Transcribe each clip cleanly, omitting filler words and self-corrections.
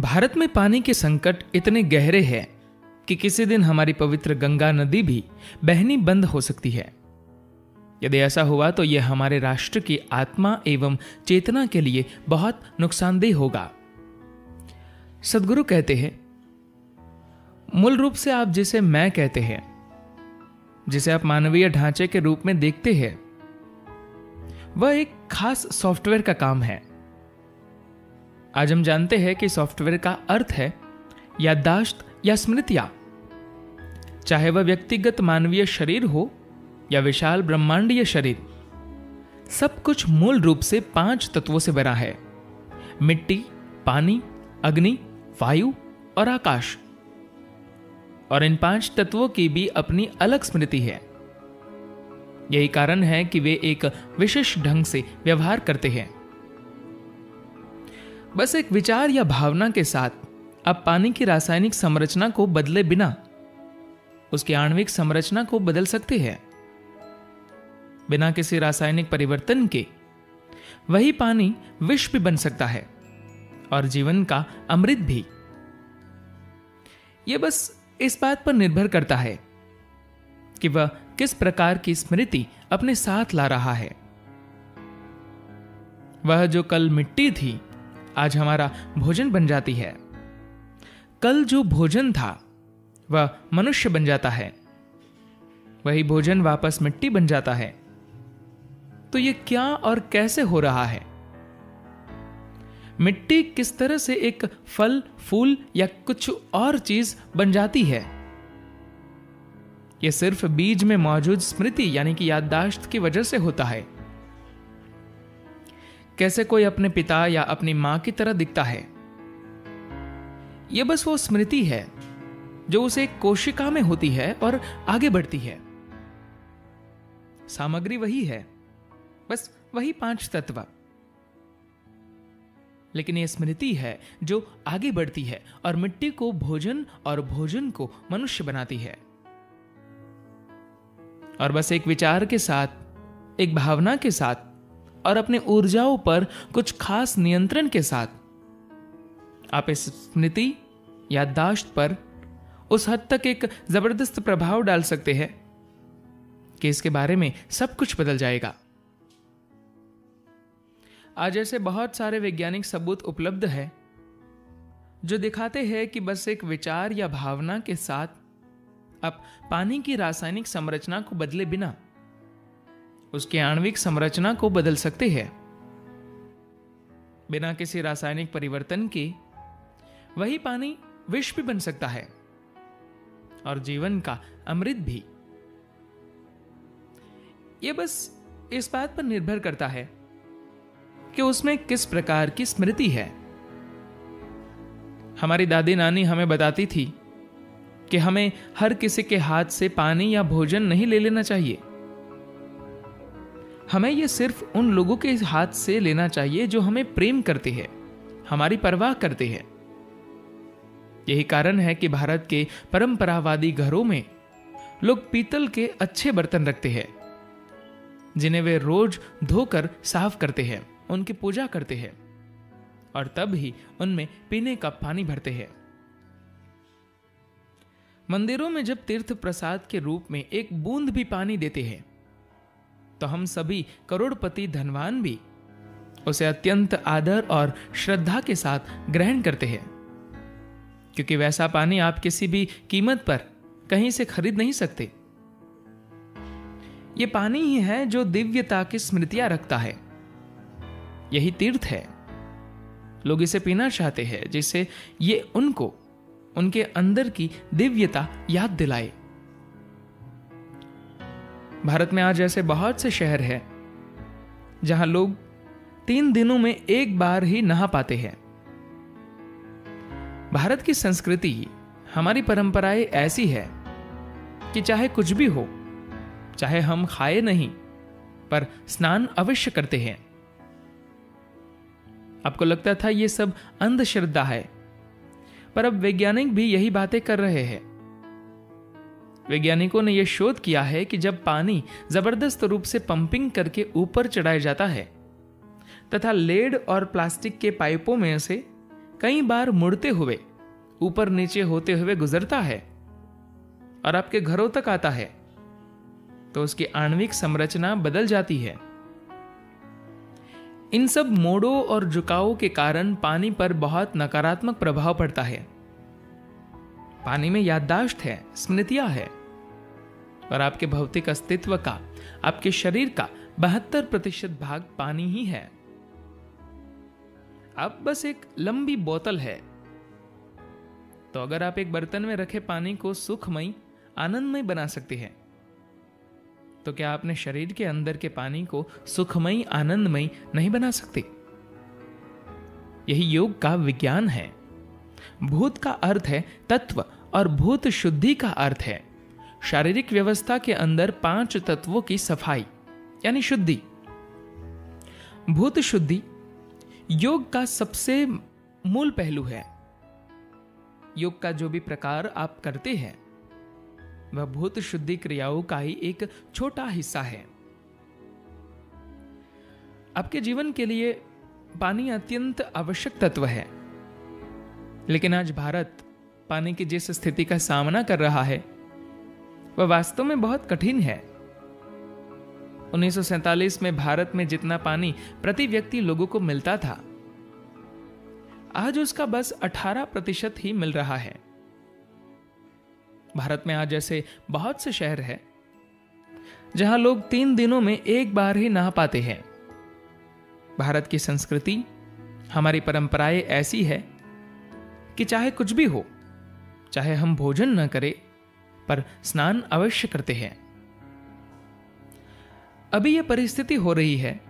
भारत में पानी के संकट इतने गहरे हैं कि किसी दिन हमारी पवित्र गंगा नदी भी बहनी बंद हो सकती है। यदि ऐसा हुआ तो यह हमारे राष्ट्र की आत्मा एवं चेतना के लिए बहुत नुकसानदेह होगा। सदगुरु कहते हैं, मूल रूप से आप जिसे मैं कहते हैं, जिसे आप मानवीय ढांचे के रूप में देखते हैं, वह एक खास सॉफ्टवेयर का काम है। आज हम जानते हैं कि सॉफ्टवेयर का अर्थ है याददाश्त या स्मृतियां। चाहे वह व्यक्तिगत मानवीय शरीर हो या विशाल ब्रह्मांडीय शरीर, सब कुछ मूल रूप से 5 तत्वों से बना है: मिट्टी, पानी, अग्नि, वायु और आकाश। और इन 5 तत्वों की भी अपनी अलग स्मृति है। यही कारण है कि वे एक विशेष ढंग से व्यवहार करते हैं। बस एक विचार या भावना के साथ आप पानी की रासायनिक संरचना को बदले बिना उसकी आणविक संरचना को बदल सकते हैं। बिना किसी रासायनिक परिवर्तन के वही पानी विष भी बन सकता है और जीवन का अमृत भी। यह बस इस बात पर निर्भर करता है कि वह किस प्रकार की स्मृति अपने साथ ला रहा है। वह जो कल मिट्टी थी आज हमारा भोजन बन जाती है। कल जो भोजन था वह मनुष्य बन जाता है। वही भोजन वापस मिट्टी बन जाता है। तो यह क्या और कैसे हो रहा है? मिट्टी किस तरह से एक फल, फूल या कुछ और चीज बन जाती है? यह सिर्फ बीज में मौजूद स्मृति यानी कि याददाश्त की वजह से होता है। कैसे कोई अपने पिता या अपनी मां की तरह दिखता है? यह बस वो स्मृति है जो उसे एक कोशिका में होती है और आगे बढ़ती है। सामग्री वही है, बस वही 5 तत्व। लेकिन यह स्मृति है जो आगे बढ़ती है और मिट्टी को भोजन और भोजन को मनुष्य बनाती है। और बस एक विचार के साथ, एक भावना के साथ और अपने ऊर्जाओं पर कुछ खास नियंत्रण के साथ आप इस स्मृति याददाश्त पर उस हद तक एक जबरदस्त प्रभाव डाल सकते हैं कि इसके बारे में सब कुछ बदल जाएगा। आज ऐसे बहुत सारे वैज्ञानिक सबूत उपलब्ध हैं जो दिखाते हैं कि बस एक विचार या भावना के साथ आप पानी की रासायनिक संरचना को बदले बिना उसकी आणविक संरचना को बदल सकते हैं। बिना किसी रासायनिक परिवर्तन के वही पानी विष भी बन सकता है और जीवन का अमृत भी। यह बस इस बात पर निर्भर करता है कि उसमें किस प्रकार की स्मृति है। हमारी दादी नानी हमें बताती थी कि हमें हर किसी के हाथ से पानी या भोजन नहीं ले लेना चाहिए। हमें यह सिर्फ उन लोगों के हाथ से लेना चाहिए जो हमें प्रेम करते हैं, हमारी परवाह करते हैं। यही कारण है कि भारत के परंपरावादी घरों में लोग पीतल के अच्छे बर्तन रखते हैं जिन्हें वे रोज धोकर साफ करते हैं, उनकी पूजा करते हैं और तब ही उनमें पीने का पानी भरते हैं। मंदिरों में जब तीर्थ प्रसाद के रूप में एक बूंद भी पानी देते हैं तो हम सभी करोड़पति धनवान भी उसे अत्यंत आदर और श्रद्धा के साथ ग्रहण करते हैं, क्योंकि वैसा पानी आप किसी भी कीमत पर कहीं से खरीद नहीं सकते। यह पानी ही है जो दिव्यता की स्मृतियां रखता है। यही तीर्थ है। लोग इसे पीना चाहते हैं जिससे ये उनको उनके अंदर की दिव्यता याद दिलाए। भारत में आज ऐसे बहुत से शहर हैं जहां लोग 3 दिनों में एक बार ही नहा पाते हैं। भारत की संस्कृति, हमारी परंपराएं ऐसी है कि चाहे कुछ भी हो, चाहे हम खाए नहीं पर स्नान अवश्य करते हैं। आपको लगता था यह सब अंधश्रद्धा है, पर अब वैज्ञानिक भी यही बातें कर रहे हैं। वैज्ञानिकों ने यह शोध किया है कि जब पानी जबरदस्त रूप से पंपिंग करके ऊपर चढ़ाया जाता है तथा लेड और प्लास्टिक के पाइपों में से कई बार मुड़ते हुए, ऊपर नीचे होते हुए गुजरता है और आपके घरों तक आता है, तो उसकी आणविक संरचना बदल जाती है। इन सब मोड़ों और झुकावों के कारण पानी पर बहुत नकारात्मक प्रभाव पड़ता है। पानी में याददाश्त है, स्मृतियां है, और आपके भौतिक अस्तित्व का, आपके शरीर का 72% भाग पानी ही है। अब बस एक लंबी बोतल है, तो अगर आप एक बर्तन में रखे पानी को सुखमय, आनंदमय बना सकते हैं, तो क्या अपने शरीर के अंदर के पानी को सुखमय, आनंदमय नहीं बना सकते? यही योग का विज्ञान है। भूत का अर्थ है तत्व और भूत शुद्धि का अर्थ है शारीरिक व्यवस्था के अंदर 5 तत्वों की सफाई, यानी शुद्धि। भूत शुद्धि योग का सबसे मूल पहलू है। योग का जो भी प्रकार आप करते हैं वह भूत शुद्धि क्रियाओं का ही एक छोटा हिस्सा है। आपके जीवन के लिए पानी अत्यंत आवश्यक तत्व है, लेकिन आज भारत पानी की जिस स्थिति का सामना कर रहा है वह वास्तव में बहुत कठिन है। 1947 में भारत में जितना पानी प्रति व्यक्ति लोगों को मिलता था, आज उसका बस 18% ही मिल रहा है। भारत में आज ऐसे बहुत से शहर हैं जहां लोग 3 दिनों में एक बार ही नहा पाते हैं। भारत की संस्कृति, हमारी परंपराएं ऐसी है कि चाहे कुछ भी हो, चाहे हम भोजन न करें, पर स्नान अवश्य करते हैं। अभी यह परिस्थिति हो रही है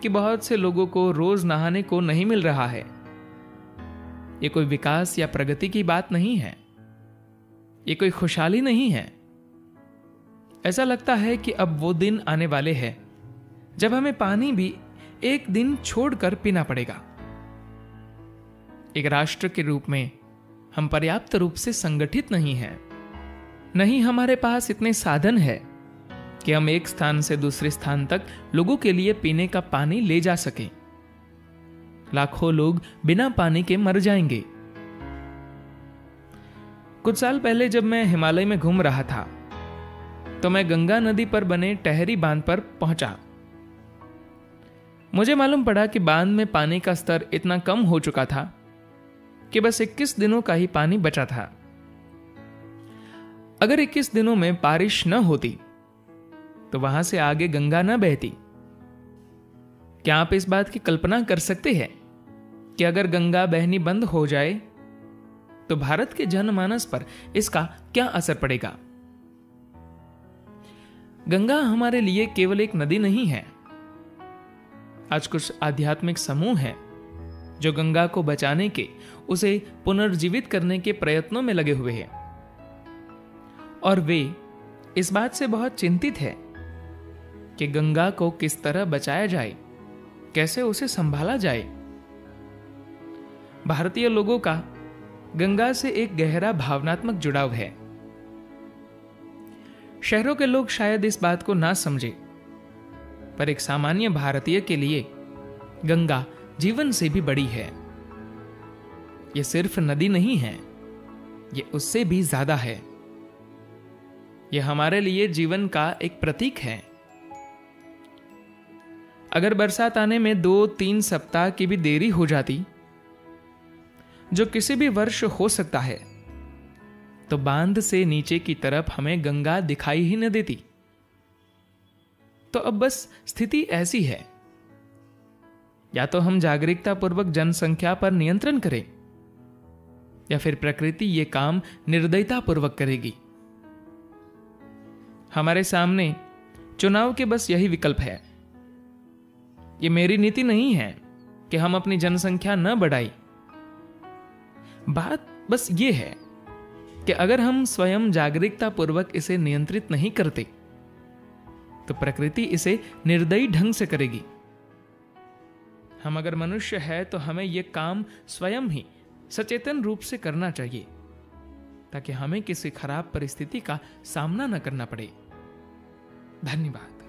कि बहुत से लोगों को रोज नहाने को नहीं मिल रहा है। यह कोई विकास या प्रगति की बात नहीं है, ये कोई खुशहाली नहीं है। ऐसा लगता है कि अब वो दिन आने वाले हैं जब हमें पानी भी एक दिन छोड़कर पीना पड़ेगा। एक राष्ट्र के रूप में हम पर्याप्त रूप से संगठित नहीं हैं। नहीं हमारे पास इतने साधन है कि हम एक स्थान से दूसरे स्थान तक लोगों के लिए पीने का पानी ले जा सकें। लाखों लोग बिना पानी के मर जाएंगे। कुछ साल पहले जब मैं हिमालय में घूम रहा था, तो मैं गंगा नदी पर बने टहरी बांध पर पहुंचा। मुझे मालूम पड़ा कि बांध में पानी का स्तर इतना कम हो चुका था कि बस 21 दिनों का ही पानी बचा था। अगर 21 दिनों में बारिश न होती तो वहां से आगे गंगा न बहती। क्या आप इस बात की कल्पना कर सकते हैं कि अगर गंगा बहनी बंद हो जाए तो भारत के जनमानस पर इसका क्या असर पड़ेगा? गंगा हमारे लिए केवल एक नदी नहीं है। आज कुछ आध्यात्मिक समूह हैं जो गंगा को बचाने के, उसे पुनर्जीवित करने के प्रयत्नों में लगे हुए हैं, और वे इस बात से बहुत चिंतित हैं कि गंगा को किस तरह बचाया जाए, कैसे उसे संभाला जाए। भारतीय लोगों का गंगा से एक गहरा भावनात्मक जुड़ाव है। शहरों के लोग शायद इस बात को ना समझे, पर एक सामान्य भारतीय के लिए गंगा जीवन से भी बड़ी है। यह सिर्फ नदी नहीं है, यह उससे भी ज्यादा है। यह हमारे लिए जीवन का एक प्रतीक है। अगर बरसात आने में 2-3 सप्ताह की भी देरी हो जाती, जो किसी भी वर्ष हो सकता है, तो बांध से नीचे की तरफ हमें गंगा दिखाई ही न देती। तो अब बस स्थिति ऐसी है, या तो हम जागरूकता पूर्वक जनसंख्या पर नियंत्रण करें, या फिर प्रकृति ये काम निर्दयता पूर्वक करेगी। हमारे सामने चुनाव के बस यही विकल्प है। ये मेरी नीति नहीं है कि हम अपनी जनसंख्या न बढ़ाई। बात बस ये है कि अगर हम स्वयं जागरूकता पूर्वक इसे नियंत्रित नहीं करते, तो प्रकृति इसे निर्दयी ढंग से करेगी। हम अगर मनुष्य है तो हमें यह काम स्वयं ही सचेतन रूप से करना चाहिए, ताकि हमें किसी खराब परिस्थिति का सामना न करना पड़े। धन्यवाद।